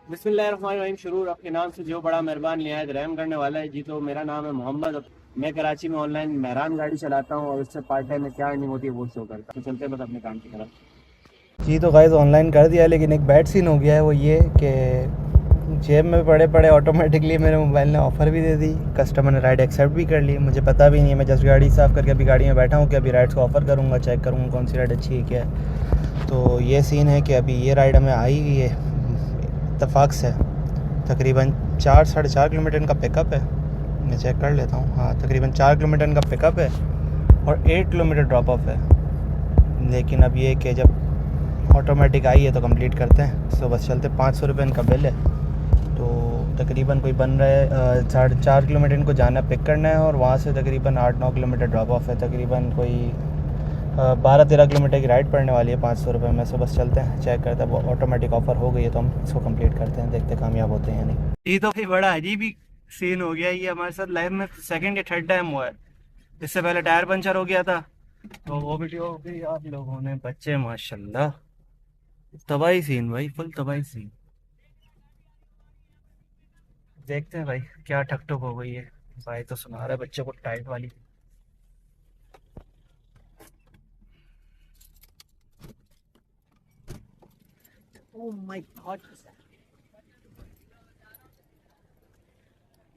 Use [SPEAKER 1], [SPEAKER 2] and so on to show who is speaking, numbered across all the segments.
[SPEAKER 1] बिस्मिल्लाहिर्रहमानिर्रहीम। शुरू आपके नाम से जो बड़ा मेहरबान निहायत रहम करने वाला है। जी तो मेरा नाम है मोहम्मद। मैं कराची में ऑनलाइन मेहरान गाड़ी चलाता हूँ और उससे पार्ट टाइम में क्या अर्निंग होती है वो शो करता हूँ। तो चलते हैं बस अपने काम की तरफ।
[SPEAKER 2] जी तो गाइस ऑनलाइन कर दिया, लेकिन एक बैड सीन हो गया है। वो ये कि जेब में पड़े पड़े ऑटोमेटिकली मेरे मोबाइल ने ऑफ़र भी दे दी, कस्टमर ने राइड एक्सेप्ट भी कर ली। मुझे पता भी नहीं है, मैं जस्ट गाड़ी साफ़ करके अभी गाड़ी में बैठा हूँ कि अभी राइड्स को ऑफ़र करूँगा, चेक करूँगा कौन सी राइड अच्छी है क्या है। तो ये सीन है कि अभी ये राइड हमें आई हुई है इत्तफाक से। तकरीबन 4-4.5 किलोमीटर इनका पिकअप है। मैं चेक कर लेता हूँ। हाँ, तकरीबन 4 किलोमीटर इनका पिकअप है और 8 किलोमीटर ड्रॉप ऑफ है। लेकिन अब ये कि जब ऑटोमेटिक आई है तो कंप्लीट करते हैं। सो बस चलते। 500 रुपये इनका बिल है। तो तकरीबन कोई बन रहा है 4.5 किलोमीटर इनको जाना पिक करना है और वहाँ से तकरीबन 8-9 किलोमीटर ड्रॉप ऑफ है। तकरीबन कोई 12-13 किलोमीटर की राइड पड़ने वाली है 500 रुपये में। सो बस चलते हैं, चेक करते हैं। वो ऑटोमेटिक ऑफ़र हो गई है तो हम इसको कंप्लीट करते हैं, देखते कामयाब होते हैं या नहीं।
[SPEAKER 1] ये तो भाई बड़ा अजीब ही सीन हो गया। ये हमारे साथ लाइफ में सेकंड या थर्ड टाइम हुआ है। इससे पहले टायर पंचर हो गया था तो वो वीडियो भी आप लोगों ने बच्चे माशाल्लाह तबाही सीन भाई, फुल तबाही सीन। देखते हैं भाई क्या ठक ठुक हो गई है। भाई तो सुना रहा है बच्चे को टाइट वाली। ओह माय गॉड,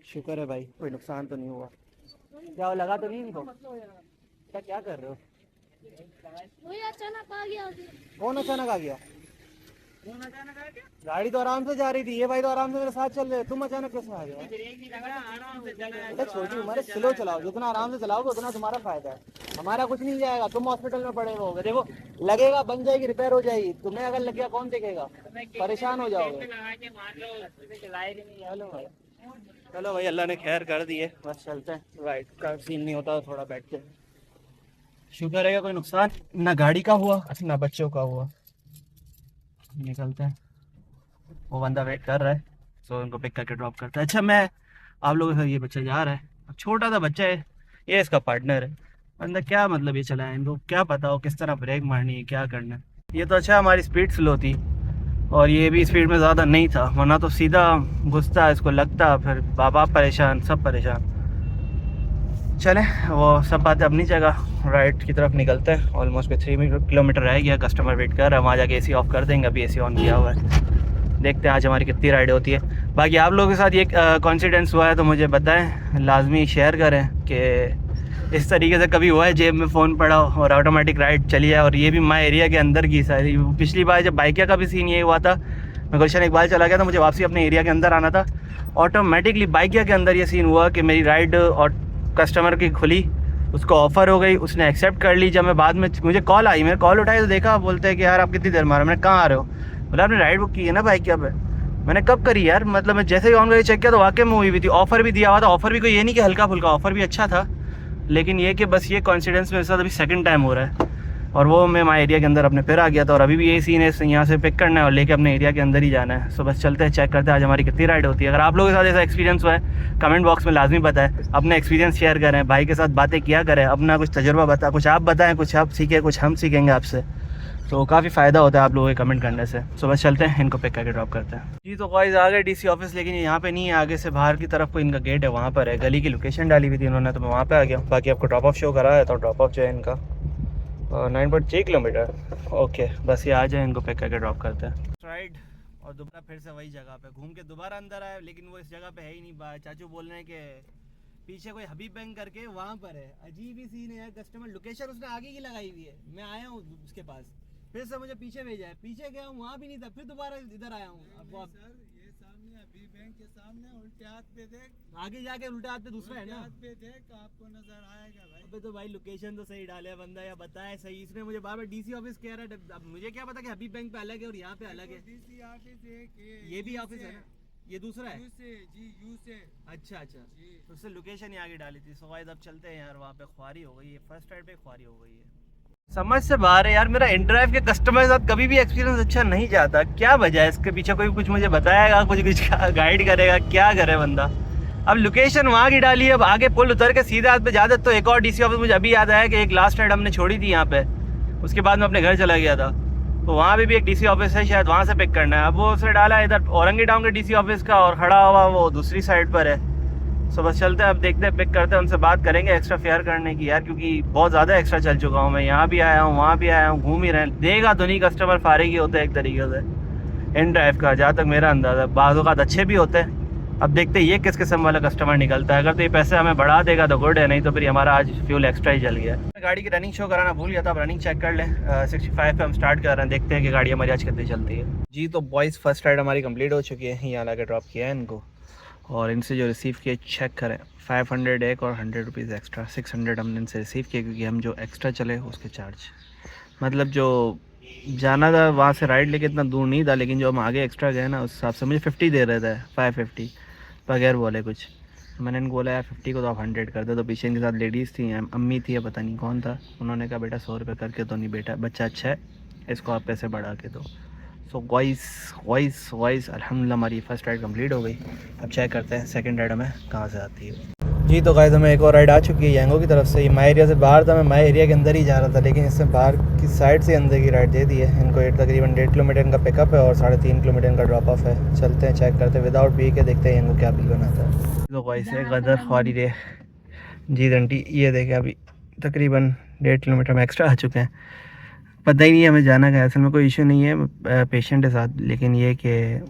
[SPEAKER 1] शुक्र है भाई कोई नुकसान तो नहीं हुआ। क्या वो लगा तो नहीं इनको? क्या क्या कर रहे हो?
[SPEAKER 3] वही अचानक आ गया।
[SPEAKER 1] कौन अचानक आ गया? गाड़ी तो आराम से जा रही थी, ये भाई तो आराम से मेरे साथ चल रहे, तुम अचानक कैसे आ गए? बेटा छोटी उम्र है, स्लो चलाओ, जितना आराम से चलाओगे उतना तुम्हारा फायदा है, हमारा कुछ नहीं जाएगा। तुम हॉस्पिटल में पड़े रहोगे, देखो लगेगा बन जाएगी, रिपेयर हो जाएगी, तुम्हें अगर लग गया कौन देखेगा? परेशान हो जाओगे। चलो भाई अल्लाह ने खैर कर दी है, बस चलते हैं। राइट का सीन नहीं होता थोड़ा बैठ के। शुक्र है कोई नुकसान ना गाड़ी का हुआ ना बच्चों का हुआ। निकलते हैं, वो बंदा वेट कर रहा है सो उनको पिक करके ड्रॉप करता है। अच्छा मैं आप लोगों से, ये बच्चा जा रहा है, छोटा सा बच्चा है, ये इसका पार्टनर है। बंदा क्या मतलब ये चलाए, इनको क्या पता हो किस तरह ब्रेक मारनी है, क्या करना है। ये तो अच्छा हमारी स्पीड स्लो थी और ये भी स्पीड में ज़्यादा नहीं था, वरना तो सीधा घुसता, इसको लगता, फिर बाबा परेशान, सब परेशान। चलें वो सब बातें अपनी जगह, राइट की तरफ निकलते हैं। ऑलमोस्ट कोई 3 किलोमीटर रह गया, कस्टमर वेट कर रहा है, वहाँ जाके एसी ऑफ कर देंगे। अभी एसी ऑन किया हुआ है, देखते हैं आज हमारी कितनी राइड होती है। बाकी आप लोगों के साथ ये कॉन्सिडेंस हुआ है तो मुझे बताएं, लाजमी शेयर करें कि इस तरीके से कभी हुआ है जेब में फ़ोन पड़ा और ऑटोमेटिक राइड चली है। और ये भी माई एरिया के अंदर की सारी। पिछली बार जब बाइकिया का भी सीन ये हुआ था, मैं गुलशन इकबाल चला गया था, मुझे वापसी अपने एरिया के अंदर आना था, ऑटोमेटिकली बाइकिया के अंदर ये सीन हुआ कि मेरी राइड और कस्टमर की खुली, उसको ऑफ़र हो गई, उसने एक्सेप्ट कर ली। जब मैं बाद में मुझे कॉल आई, मैंने कॉल उठाई तो देखा, बोलते हैं कि यार आप कितनी देर मारा। मैंने कहाँ आ रहे हो? बोला आपने राइड बुक की है ना बाइक क्या पे? मैंने कब करी यार? मतलब मैं जैसे ही ऑन करके चेक किया तो वाकई में हुई हुई थी, ऑफ़र भी दिया हुआ था। ऑफ़र भी कोई ये नहीं कि हल्का फुल्का, ऑफ़र भी अच्छा था, लेकिन ये कि बस ये कॉन्सिडेंस मेरे साथ अभी सेकंड टाइम हो रहा है। और वो मैं माई एरिया के अंदर अपने फिर आ गया था और अभी भी यही सीन है, यहाँ से पिक करना है और लेके अपने एरिया के अंदर ही जाना है। सो बस चलते हैं, चेक करते हैं आज हमारी कितनी राइड होती है। अगर आप लोगों के साथ ऐसा एक्सपीरियंस हुआ है कमेंट बॉक्स में लाजमी बताएं, अपना एक्सपीरियंस शेयर करें, भाई के साथ बातें किया करें, अपना कुछ तजुर्बा बताएं, कुछ आप बताएं, कुछ आप सीखें, कुछ हम सीखेंगे आपसे, तो काफ़ी फ़ायदा होता है आप लोगों के कमेंट करने से। सो बस चलते हैं, इनको पिक करके ड्रॉप करते हैं। जी तो गाइस आ गए डीसी ऑफिस, लेकिन यहाँ पे नहीं है, आगे से बाहर की तरफ कोई इनका गेट है, वहाँ पर है। गली की लोकेशन डाली हुई थी इन्होंने तो मैं वहाँ पे आ गया। बाकी आपको ड्रॉप ऑफ शो करा है, तो ड्रॉप ऑफ जो है इनका 9.3 किलोमीटर। ओके बस ये आ जाए, इनको पिक करके ड्रॉप करते हैं। राइड और दोबारा फिर से वही जगह पे घूम के दोबारा अंदर आए, लेकिन वो इस जगह पे है ही नहीं। चाचू बोल रहे हैं कि पीछे कोई हबीब बैंक करके वहाँ पर है। अजीब ही सीन है, कस्टमर लोकेशन उसने आगे की लगाई हुई है, मैं आया हूँ उसके पास, फिर से मुझे पीछे भेजा है, पीछे गया हूँ वहाँ भी नहीं था, फिर दोबारा इधर आया हूँ। अब वो
[SPEAKER 4] ये सामने अभी बैंक के सामने उल्टे हाथ पे देख,
[SPEAKER 1] आगे जाके उल्टे हाथ पे दूसरा है ना,
[SPEAKER 4] हाथ पे देख आपको नजर आएगा भाई।
[SPEAKER 1] अबे तो भाई लोकेशन तो सही डाले बंदा या बताए सही। इसने मुझे बार बार डीसी ऑफिस कह रहा है, अब मुझे क्या पता कि हबीब बैंक पे अलग है और यहाँ पे अलग है।
[SPEAKER 4] डीसी ऑफिस एक
[SPEAKER 1] ये भी ऑफिस है ना, ये दूसरा है।
[SPEAKER 4] यू से जी, यू से
[SPEAKER 1] अच्छा अच्छा,
[SPEAKER 4] जी।
[SPEAKER 1] तो उससे लोकेशन ही आगे डाली थी। सो गाइस अब चलते हैं यार, वहाँ पे ख्वारी हो गई है, फर्स्ट राइड पे ख्वारी हो गई है, समझ से बाहर है यार। मेरा इनड्राइव के कस्टमर के साथ कभी भी एक्सपीरियंस अच्छा नहीं जाता, क्या वजह है इसके पीछे? कोई कुछ मुझे बताएगा, कुछ गाइड करेगा, क्या करे बंदा? अब लोकेशन वहाँ की डाली है, अब आगे पुल उतर के सीधे हाथ पे जाते तो एक और डीसी ऑफिस मुझे अभी याद आया कि एक लास्ट राइड हमने छोड़ी थी यहाँ पे, उसके बाद मैं अपने घर चला गया था। तो वहाँ भी एक डीसी ऑफिस है, शायद वहाँ से पिक करना है। अब वो उसने डाला है इधर औरंगी टाउन के डीसी ऑफिस का, और खड़ा हुआ वो दूसरी साइड पर है। सो बस चलते हैं, अब देखते हैं, पिक करते हैं, उनसे बात करेंगे एक्स्ट्रा फेयर करने की यार, क्योंकि बहुत ज़्यादा एक्स्ट्रा चल चुका हूँ मैं। यहाँ भी आया हूँ, वहाँ भी आया हूँ, घूम ही रहे हैं। देगा तो नहीं, कस्टमर फारिग ही होते हैं एक तरीके से इन ड्राइव का, जहाँ तक मेरा अंदाज़ा। बाज़ औक़ात अच्छे भी होते हैं। अब देखते हैं ये किस किस्म वाला कस्टमर निकलता है। अगर तो ये पैसे हमें बढ़ा देगा तो गुड है, नहीं तो फिर हमारा आज फ्यूल एक्स्ट्रा ही जल गया। गाड़ी की रनिंग शो कराना भूल गया था, अब रनिंग चेक कर लें। 65 पे हम स्टार्ट कर रहे हैं, देखते हैं कि गाड़ी हमारी आज कितनी चलती है। जी तो बॉयज़ फर्स्ट राइड हमारी कंप्लीट हो चुकी है। यहाँ लाके ड्रॉप किया है इनको, और इनसे जो रिसीव किए चेक करें। 500 एक और 100 रुपीज़ एक्स्ट्रा, 600 हमने इनसे रिसीव किए, क्योंकि हम जो एक्स्ट्रा चले उसके चार्ज, मतलब जो जाना था वहाँ से राइड लेके इतना दूर नहीं था, लेकिन जो हम आगे एक्स्ट्रा गए ना उस हिसाब से मुझे 50 दे रहे थे, 550 बगैर बोले कुछ। मैंने इनको बोला यार 50 को तो आप 100 कर दो। तो पीछे इनके साथ लेडीज़ थी, अम्मी थी या पता नहीं कौन था। उन्होंने कहा बेटा 100 रुपये करके तो नहीं, बेटा बच्चा अच्छा है, इसको आप पैसे बढ़ा के दो। सो वॉइस अल्हम्दुलिल्लाह हमारी फर्स्ट राइड कंप्लीट हो गई। अब चेक करते हैं सेकंड राइड हमें कहाँ से आती है। जी तो गाइस हमें एक और राइड आ चुकी है यांगो की तरफ से। ये माई एरिया से बाहर था, मैं माई एरिया के अंदर ही जा रहा था, लेकिन इससे बाहर की साइड से अंदर की राइड दे दी है इनको। तकरीबन 1.5 किलोमीटर इनका पिकअप है और 3.5 किलोमीटर इनका ड्रॉप ऑफ है। चलते हैं, चेक करते हैं विदाउट पी के, देखते हैं यांगो क्या बिल बनाता है। तो गाइस है गदर ख्वारी रे जी घंटी, ये देखें अभी तकरीबन 1.5 किलोमीटर में एक्स्ट्रा आ चुके हैं। पता ही नहीं हमें जाना है, असल में कोई इशू नहीं है पेशेंट के साथ, लेकिन ये कि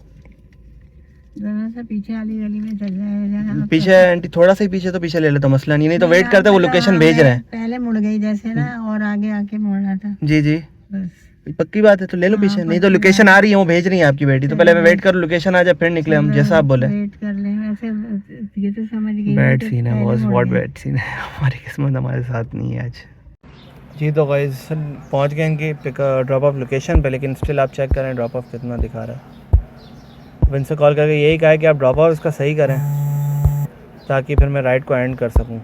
[SPEAKER 5] पीछे वाली गली में चल जाए,
[SPEAKER 1] पीछे आंटी थोड़ा सा ही पीछे, तो पीछे ले ले तो मसला नहीं तो वेट करते, वो लोकेशन भेज रहे हैं।
[SPEAKER 5] पहले मुड़ गई जैसे ना, और आगे आके मोड़ना था।
[SPEAKER 1] जी
[SPEAKER 5] बस
[SPEAKER 1] पक्की बात है, तो ले लो पीछे। नहीं तो लोकेशन आ रही है, वो भेज रही है आपकी बेटी, तो पहले मैं वेट करूँ, लोकेशन आ जाए फिर निकले हम, जैसा आप बोले।
[SPEAKER 5] वेट कर ले, वैसे ये तो समझ गई।
[SPEAKER 1] बैड सीन है, बहुत बैड सीन है। हमारी किस्मत हमारे साथ नहीं है आज। जी तो गाइस पहुंच गए इनकी ड्रॉप ऑफ लोकेशन पे, लेकिन स्टिल आप चेक करें ड्रॉप ऑफ कितना दिखा रहा है। अब इनसे कॉल करके यही कहा है कि आप ड्रॉप ऑफ इसका सही करें, ताकि फिर मैं राइड को एंड कर सकूं।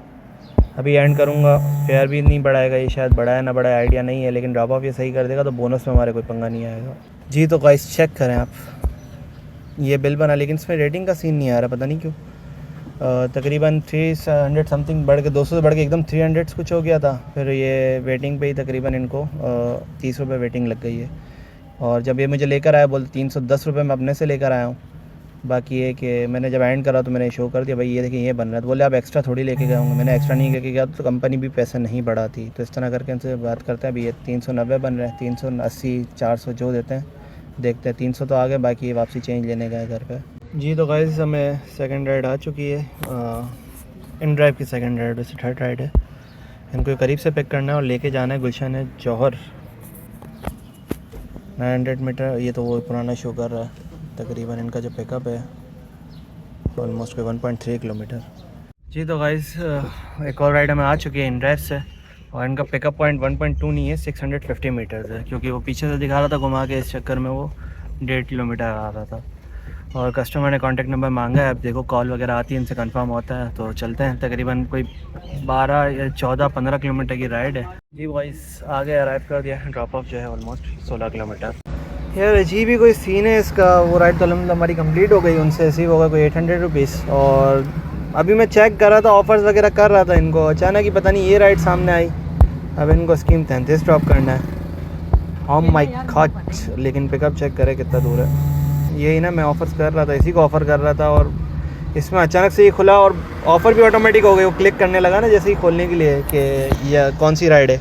[SPEAKER 1] अभी एंड करूंगा, फेयर भी नहीं बढ़ाएगा ये, शायद बढ़ाया ना बढ़ाया आइडिया नहीं है, लेकिन ड्रॉप ऑफ ये सही कर देगा तो बोनस में हमारे कोई पंगा नहीं आएगा। जी तो गाइस चेक करें आप, ये बिल बना, लेकिन इसमें रेटिंग का सीन नहीं आ रहा, पता नहीं क्यों। तकरीबन 300 समथिंग बढ़ के 200 से बढ़ के एकदम 300 कुछ हो गया था। फिर ये वेटिंग पे ही तकरीबन इनको 30 रुपये वेटिंग लग गई है। और जब ये मुझे लेकर आया बोलते 310 रुपये मैं अपने से लेकर आया हूँ। बाकी ये कि मैंने जब एंड करा तो मैंने शो कर दिया भाई ये देखिए ये बन रहा है, तो बोले आप एक्स्ट्रा थोड़ी लेके गए होंगे। मैंने एक्स्ट्रा नहीं लेके गया तो कंपनी भी पैसे नहीं बढ़ाती, तो इस तरह करके इनसे बात करते हैं। अभी ये 390 बन रहे हैं, 380 400 जो देते हैं, देखते हैं। 300 तो आ गए, बाकी ये वापसी चेंज लेने गए घर पे। जी तो गाइस हमें सेकंड राइड आ चुकी है, इन ड्राइव की सेकंड राइड, वैसे थर्ड राइड है। इनको करीब से पिक करना है और लेके जाना है गुलशन है जौहर 900 मीटर। ये तो वो पुराना शो कर रहा है। तकरीबन इनका जो पिकअप है ऑलमोस्ट कोई 1.3 किलोमीटर। जी तो गाइस एक और राइड हमें आ चुकी है इन ड्राइव से, और इनका पिकअप पॉइंट 1.2 नहीं है, 650 मीटर्स है, क्योंकि वो पीछे से दिखा रहा था घुमा के, इस चक्कर में वो 1.5 किलोमीटर आ रहा था। और कस्टमर ने कॉन्टैक्ट नंबर मांगा है, अब देखो कॉल वगैरह आती है, इनसे कंफर्म होता है तो चलते हैं। तकरीबन कोई 12 या 14-15 किलोमीटर की राइड है। जी वाइस आगे अराइव कर दिया, ड्रॉप ऑफ जो है ऑलमोस्ट 16 किलोमीटर। यार अजीब ही कोई सीन है इसका। वो राइड तो अलहमदुलिल्लाह हमारी कंप्लीट हो गई, उनसे रिसीव होगा कोई 800 रुपीज़। और अभी मैं चेक कर रहा था, ऑफर्स वगैरह कर रहा था इनको, अचानक ही पता नहीं ये राइड सामने आई। अब इनको स्कीम 33 ड्रॉप करना है। हम माई खच, लेकिन पिकअप चेक करें कितना दूर है। यही ना मैं ऑफ़र्स कर रहा था, इसी को ऑफ़र कर रहा था, और इसमें अचानक से ये खुला और ऑफ़र भी ऑटोमेटिक हो गई। वो क्लिक करने लगा ना जैसे ही खोलने के लिए कि यह कौन सी राइड है,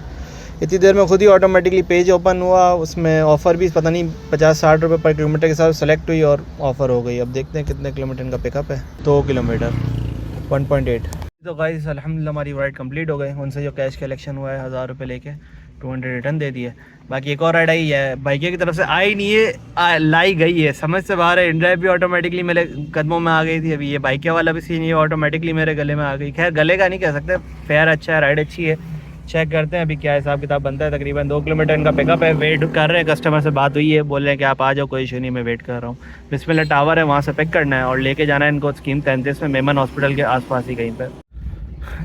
[SPEAKER 1] इतनी देर में खुद ही ऑटोमेटिकली पेज ओपन हुआ। उसमें ऑफ़र भी पता नहीं 50-60 रुपये पर किलोमीटर के साथ सेलेक्ट हुई और ऑफ़र हो गई। अब देखते हैं कितने किलोमीटर इनका पिकअप है। 2 किलोमीटर 1.8। तो गाइस अल्हम्दुलिल्लाह हमारी राइड कंप्लीट हो गई। उनसे जो कैश कलेक्शन हुआ है 1000 रुपये लेके 200 रिटर्न दे दिए। बाकी एक और राइड आई है, बाइकिया की तरफ से आई नहीं है, लाई गई है, समझ से बाहर है। इनड्राइव भी ऑटोमेटिकली मेरे कदमों में आ गई थी। अभी ये बाइकिया वाला भी सीन ये ऑटोमेटिकली मेरे गले में आ गई। खैर गले का नहीं कह सकते, फेयर अच्छा है, राइड अच्छी है। चेक करते हैं अभी क्या हिसाब किताब बनता है। तकरीबन 2 किलोमीटर इनका पिकअप है। वेट कर रहे हैं, कस्टमर से बात हुई है, बोल रहे हैं कि आप आ जाओ, कोई इशू नहीं, मैं वेट कर रहा हूँ। बिस्मिल्लाह टावर है, वहाँ से पिक करना है और लेके जाना है इनको स्कीम 33 में, मेमन हॉस्पिटल के आसपास ही कहीं पर।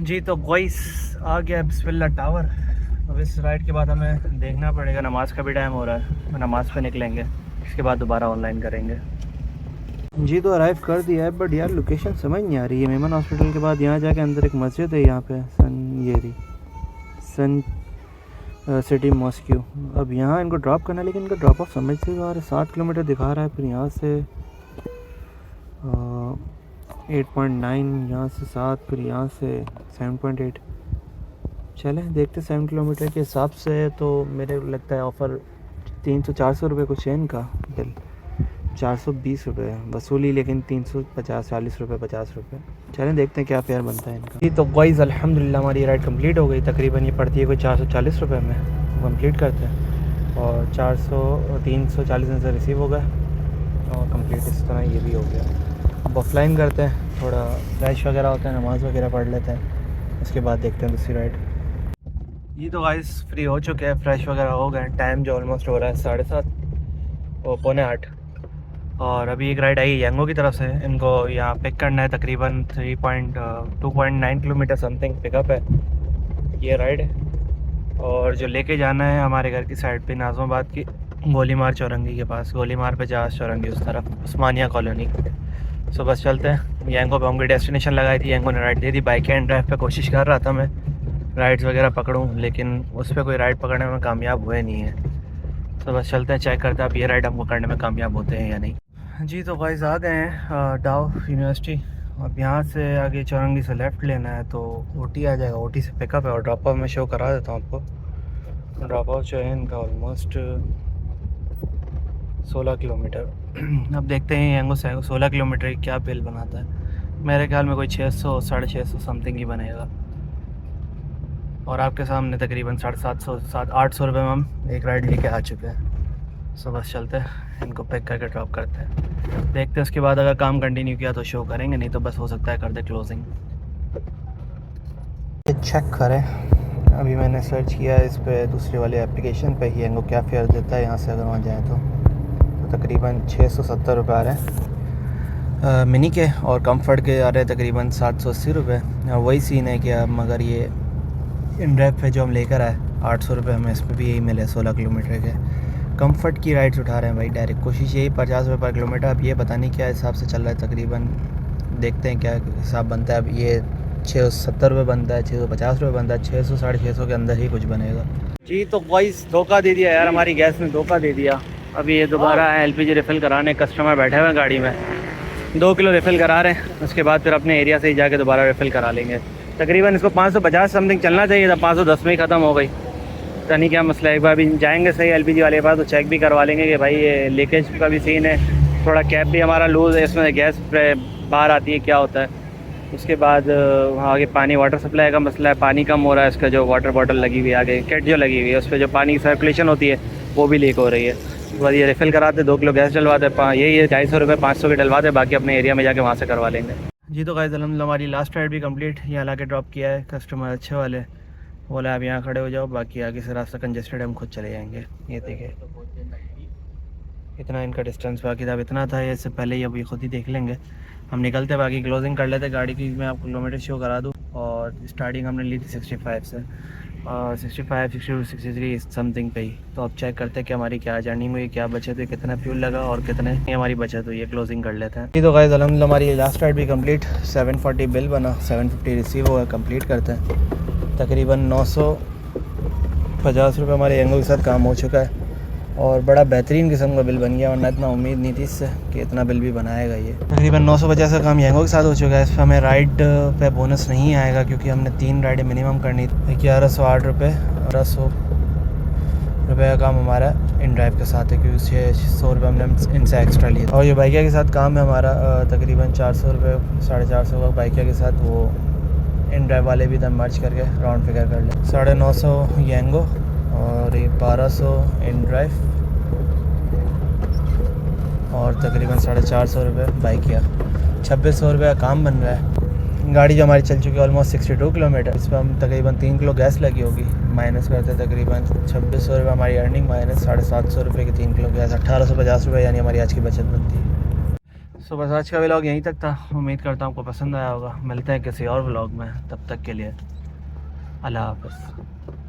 [SPEAKER 1] जी तो वॉइस आ गया बिस्मिल्लाह टावर। अब इस राइड के बाद हमें देखना पड़ेगा, नमाज़ का भी टाइम हो रहा है, नमाज़ पे निकलेंगे, इसके बाद दोबारा ऑनलाइन करेंगे। जी तो अराइव कर दिया है, बट यार लोकेशन समझ नहीं आ रही है। मेमन हॉस्पिटल के बाद यहाँ जाके अंदर एक मस्जिद है, यहाँ पे सन
[SPEAKER 2] सिटी मॉस्क्यू। अब यहाँ इनको ड्रॉप करना है, लेकिन इनका ड्रॉप ऑफ समझ से बाहर 7 किलोमीटर दिखा रहा है। फिर यहाँ से 8.9, यहाँ से 7, फिर यहाँ से 7.8। चलें देखते 7 किलोमीटर के हिसाब से तो मेरे को लगता है ऑफ़र 300-400 रुपये कुछ है इनका बिल। 420 रुपये वसूली, लेकिन 350-40 रुपये 50 रुपये। चलें देखते हैं क्या फेयर बनता है इनका। तो गाइस अल्हम्दुलिल्लाह हमारी राइड कंप्लीट हो गई। तकरीबन ये पड़ती है कोई 440 रुपये में। कंप्लीट करते हैं और 340 से रिसीव हो गया और कंप्लीट इस तरह ये भी हो गया। अब ऑफलाइन करते हैं, थोड़ा फ्रेश वगैरह होता है, नमाज़ वगैरह पढ़ लेते हैं, उसके बाद देखते हैं दूसरी राइड। ये तो गाइस फ्री हो चुके हैं, फ्रेश वगैरह हो गए। टाइम जो ऑलमोस्ट हो रहा है 7:30 और 7:45। और अभी एक राइड आई यांगो की तरफ से। इनको यहाँ पिक करना है, तकरीबन 2.9 किलोमीटर समथिंग पिकअप है ये राइड है। और जो लेके जाना है हमारे घर की साइड पे, नाज़माबाद की गोलीमार चौरंगी के पास, गोलीमार पे जहाज चौरंगी उस तरफ, उस्मानिया कॉलोनी। सो बस चलते हैं। यांगो पे हमको डेस्टिनेशन लगाई थी, यांगो ने ride they the. Bike and drive पे कोशिश कर रहा था मैं राइड्स वगैरह पकड़ूं, लेकिन उस पर कोई राइड पकड़ने में कामयाब हुए नहीं है। तो बस चलते हैं, चेक करते हैं अब ये राइड हमको करने में कामयाब होते हैं या नहीं। जी तो गाइस आ गए हैं डाउ यूनिवर्सिटी। अब यहाँ से आगे चौरंगी से लेफ़्ट लेना है तो ओटी आ जाएगा। ओटी से पिकअप है और ड्रॉप ऑफ मैं शो करा देता हूँ आपको। ड्रॉप ऑफ जो है इनका ऑलमोस्ट 16 किलोमीटर। अब देखते हैं यांगो से 16 किलोमीटर की क्या बिल बनाता है। मेरे ख्याल में कोई 600-650 समथिंग ही बनेगा। और आपके सामने तकरीबन 750-800 रुपये में हम एक राइड लेके आ चुके हैं। सो बस चलते हैं, इनको पिक करके ड्रॉप करते हैं। देखते हैं उसके बाद अगर काम कंटिन्यू किया तो शो करेंगे, नहीं तो बस हो सकता है कर दे क्लोजिंग। चेक करें, अभी मैंने सर्च किया इस पे दूसरे वाले एप्लीकेशन पे ही यांगो क्या फेयर देता है यहाँ से अगर वहाँ जाएँ तो तकरीबन 670 रुपये आ रहे हैं मिनी के, और कंफर्ट के आ रहे हैं तकरीबन 780 रुपये। और वही सीन है कि अब मगर ये इन ड्राइव पे जो हम लेकर आए 800 रुपये हमें इस पर भी यही मिले 16 किलोमीटर के। कंफर्ट की राइड्स उठा रहे हैं भाई डायरेक्ट, कोशिश यही 50 रुपये पर किलोमीटर। अब ये पता नहीं क्या हिसाब से चल रहा है, तकरीबन देखते हैं क्या हिसाब बनता है। अब ये 670 रुपये बनता है, 650 रुपये बनता है, 600-650 के अंदर ही कुछ बनेगा। जी तो गाइस धोखा दे दिया यार, हमारी गैस ने धोखा दे दिया। अभी ये दोबारा LPG रिफ़िल कराने कस्टमर बैठे हुए हैं गाड़ी में, 2 किलो रिफ़िल करा रहे हैं। उसके बाद फिर अपने एरिया से ही जाके दोबारा रिफ़िल करा लेंगे। तकरीबन इसको 550 समथिंग चलना चाहिए था, 510 में ही ख़त्म हो गई। पता नहीं क्या मसला है। एक बार अभी जाएंगे सही LPG वाले के पास तो चेक भी करवा लेंगे कि भाई ये लीकेज का भी सीन है, थोड़ा कैप भी हमारा लूज़ है, इसमें गैस बाहर आती है क्या होता है। उसके बाद वहाँ आगे पानी वाटर सप्लाई का मसला है, पानी कम हो रहा है। इसका जो वाटर बॉटल लगी हुई है आगे किट जो लगी हुई है उस पर जो पानी सर्कुलेशन होती है वो भी लीक हो रही है। तो ये रिफ़िल कराते 2 किलो गैस डलवाते, यही है 250 रुपये 500 के डलवाते, बाकी अपने एरिया में जाके वहाँ से करवा लेंगे। जी तो गाइस अल्हम्दुलिल्लाह हमारी लास्ट राइड भी कंप्लीट। यहाँ ला के ड्रॉप किया है कस्टमर अच्छे वाले, बोला आप यहाँ खड़े हो जाओ, बाकी आगे से रास्ता कंजेस्टेड है, हम खुद चले जाएंगे। ये देखिए इतना इनका डिस्टेंस बाकी था, इतना था इससे पहले ही, अभी खुद ही देख लेंगे। हम निकलते बाकी क्लोजिंग कर लेते गाड़ी की। मैं आपको किलोमीटर शो करा दूँ। और स्टार्टिंग हमने ली थी 65 से, और 65, 62, 63 समथिंग पे ही। तो अब चेक करते हैं कि हमारी क्या जर्नी में क्या बचत हुई, कितना फ्यूल लगा और कितने हमारी बचत हुई है। क्लोजिंग कर लेते हैं। ये तो गाइस अल्हम्दुलिल्लाह हमारी लास्ट राइड भी कंप्लीट। 740 बिल बना, 750 रिसीव हुआ। कंप्लीट करते हैं। तकरीबन 950 रुपये हमारे यांगो के साथ काम हो चुका है और बड़ा बेहतरीन किस्म का बिल बन गया, वरना इतना उम्मीद नहीं थी इससे कि इतना बिल भी बनाएगा ये। तकरीबन 950 का काम यांगो के साथ हो चुका है। इस पर हमें राइड पे बोनस नहीं आएगा क्योंकि हमने 3 राइडें मिनिमम करनी। 1108 रुपये, 1100 रुपये का काम हमारा इन ड्राइव के साथ है क्योंकि 600 रुपये हमने इनसे एक्स्ट्रा लिए। और ये बाइकिया के साथ काम है हमारा तकरीबन 400 रुपये, 450 का बाइकिया के साथ, वो इन ड्राइव वाले भी दम मर्ज करके राउंड फिगर कर ले। 950 यांगो और 1200 इन ड्राइव और तकरीबन 450 रुपये बाइकिया। 2600 रुपये का काम बन रहा है। गाड़ी जो हमारी चल चुकी है ऑलमोस्ट 62 किलोमीटर। इस पर हम तकरीबन 3 किलो गैस लगी होगी, माइनस करते तकरीबन 2600 रुपये हमारी अर्निंग, माइनस 750 रुपये की 3 किलो गैस, 1850 रुपये यानी हमारी आज की बचत बनती है। सो बस आज का व्लॉग यहीं तक था। उम्मीद करता हूँ आपको पसंद आया होगा। मिलते हैं किसी और व्लॉग में, तब तक के लिए अल्लाह हाफ़िज़।